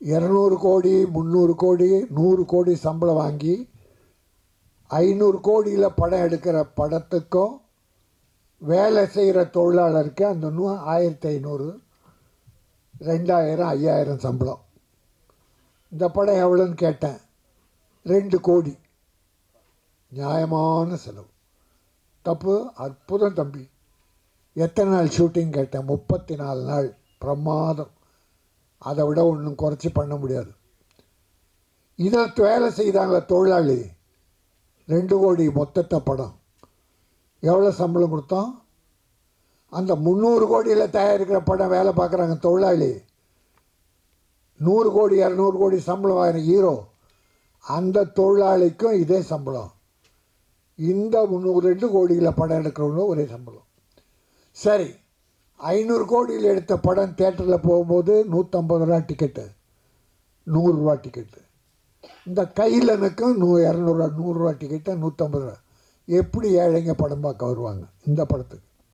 200 கோடி 300 கோடி 100 கோடி சம்பளம் வாங்கி 500 கோடியில் படம் எடுக்கிற படத்துக்கும் வேலை செய்கிற தொழிலாளருக்கு அந்த 1500 2000 5000 சம்பளம். இந்த படம் எவ்வளோன்னு கேட்டேன். 2 கோடி. நியாயமான செலவு. தப்பு? அற்புதம் தம்பி. எத்தனை நாள் ஷூட்டிங் கேட்டேன். 34 நாள். பிரமாதம். அதை விட ஒன்றும் குறைச்சி பண்ண முடியாது. இதில் வேலை செய்தாங்க தொழிலாளி 2 கோடி மொத்தத்தை படம். எவ்வளோ சம்பளம் கொடுத்தோம்? அந்த 300 கோடியில் தயாரிக்கிற படம் வேலை பார்க்குறாங்க தொழிலாளி. 100 கோடி 200 கோடி சம்பளம் வாங்கின ஹீரோ, அந்த தொழிலாளிக்கும் இதே சம்பளம். இந்த 2 கோடியில் படம் எடுக்கிறவங்களும் ஒரே சம்பளம். சரி, 500 கோடியில் எடுத்த படம் தேட்டரில் போகும்போது 150 ரூபா டிக்கெட்டு, 100 ரூபா டிக்கெட்டு. இந்த கையிலனுக்கும் 200 ரூபா 100 ரூபா டிக்கெட்டு, 150 ரூபா. எப்படி ஏழைங்க படம் பார்க்க வருவாங்க இந்த படத்துக்கு?